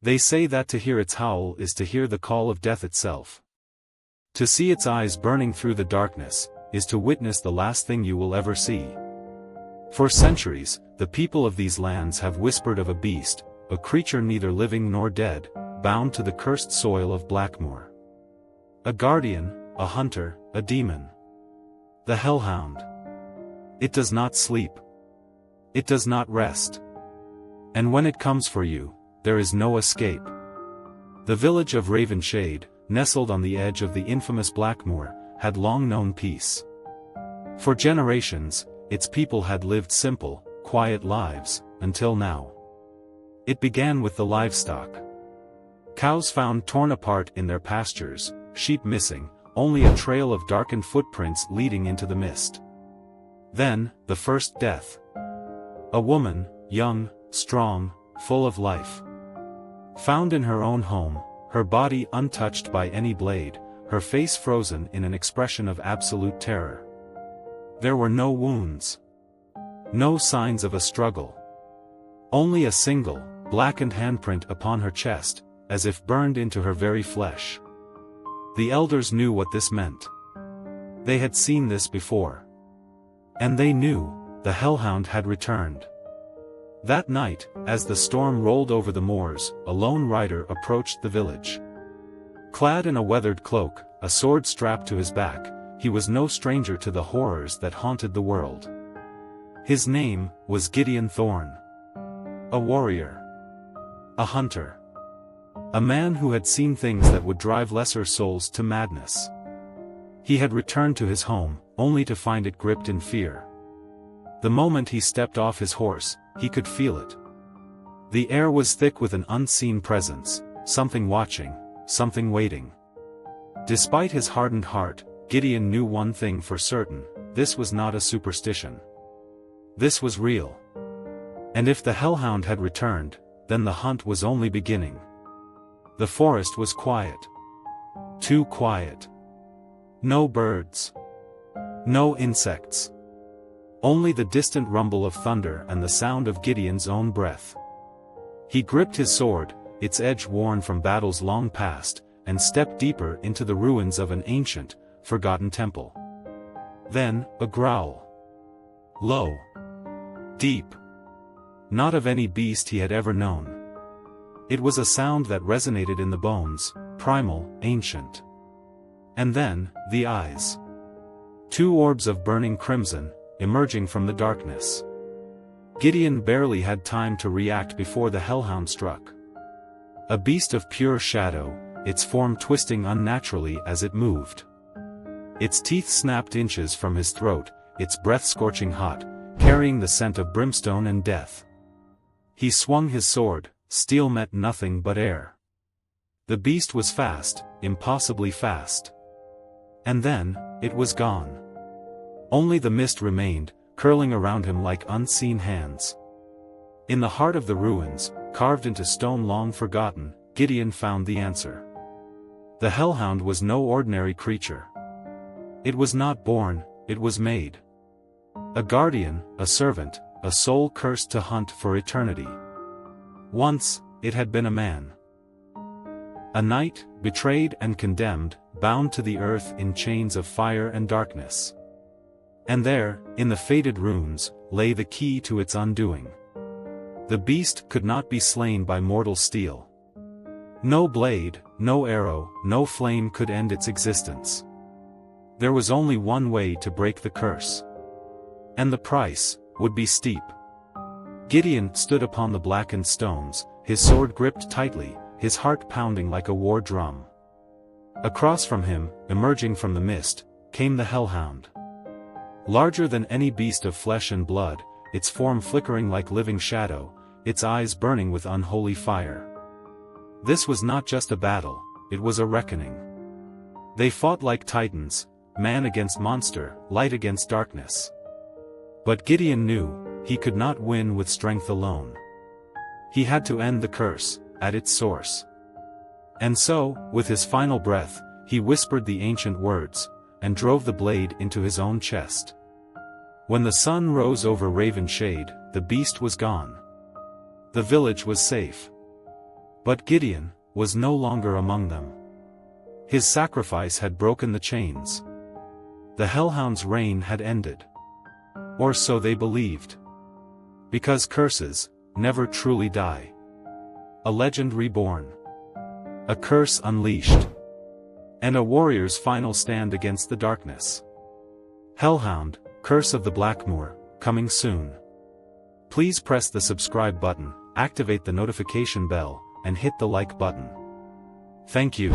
They say that to hear its howl is to hear the call of death itself. To see its eyes burning through the darkness, is to witness the last thing you will ever see. For centuries, the people of these lands have whispered of a beast, a creature neither living nor dead, bound to the cursed soil of Blackmoor. A guardian, a hunter, a demon. The Hellhound. It does not sleep. It does not rest. And when it comes for you, there is no escape. The village of Ravenshade, nestled on the edge of the infamous Blackmoor, had long known peace. For generations, its people had lived simple, quiet lives, until now. It began with the livestock. Cows found torn apart in their pastures, sheep missing, only a trail of darkened footprints leading into the mist. Then, the first death. A woman, young, strong, full of life. Found in her own home, her body untouched by any blade, her face frozen in an expression of absolute terror. There were no wounds. No signs of a struggle. Only a single, blackened handprint upon her chest, as if burned into her very flesh. The elders knew what this meant. They had seen this before. And they knew, the Hellhound had returned. That night, as the storm rolled over the moors, a lone rider approached the village. Clad in a weathered cloak, a sword strapped to his back, he was no stranger to the horrors that haunted the world. His name was Gideon Thorne. A warrior. A hunter. A man who had seen things that would drive lesser souls to madness. He had returned to his home, only to find it gripped in fear. The moment he stepped off his horse, he could feel it. The air was thick with an unseen presence, something watching, something waiting. Despite his hardened heart, Gideon knew one thing for certain: this was not a superstition. This was real. And if the Hellhound had returned, then the hunt was only beginning. The forest was quiet. Too quiet. No birds. No insects. Only the distant rumble of thunder and the sound of Gideon's own breath. He gripped his sword, its edge worn from battles long past, and stepped deeper into the ruins of an ancient, forgotten temple. Then, a growl. Low. Deep. Not of any beast he had ever known. It was a sound that resonated in the bones, primal, ancient. And then, the eyes. Two orbs of burning crimson, emerging from the darkness. Gideon barely had time to react before the Hellhound struck. A beast of pure shadow, its form twisting unnaturally as it moved. Its teeth snapped inches from his throat, its breath scorching hot, carrying the scent of brimstone and death. He swung his sword, steel met nothing but air. The beast was fast, impossibly fast. And then, it was gone. Only the mist remained, curling around him like unseen hands. In the heart of the ruins, carved into stone long forgotten, Gideon found the answer. The Hellhound was no ordinary creature. It was not born, it was made. A guardian, a servant, a soul cursed to hunt for eternity. Once, it had been a man. A knight, betrayed and condemned, bound to the earth in chains of fire and darkness. And there, in the faded runes, lay the key to its undoing. The beast could not be slain by mortal steel. No blade, no arrow, no flame could end its existence. There was only one way to break the curse. And the price would be steep. Gideon stood upon the blackened stones, his sword gripped tightly, his heart pounding like a war drum. Across from him, emerging from the mist, came the Hellhound. Larger than any beast of flesh and blood, its form flickering like living shadow, its eyes burning with unholy fire. This was not just a battle, it was a reckoning. They fought like titans, man against monster, light against darkness. But Gideon knew, he could not win with strength alone. He had to end the curse, at its source. And so, with his final breath, he whispered the ancient words, and drove the blade into his own chest. When the sun rose over Ravenshade, the beast was gone. The village was safe. But Gideon was no longer among them. His sacrifice had broken the chains. The Hellhound's reign had ended. Or so they believed. Because curses never truly die. A legend reborn. A curse unleashed. And a warrior's final stand against the darkness. Hellhound, Curse of the Blackmoor, coming soon. Please press the subscribe button, activate the notification bell, and hit the like button. Thank you.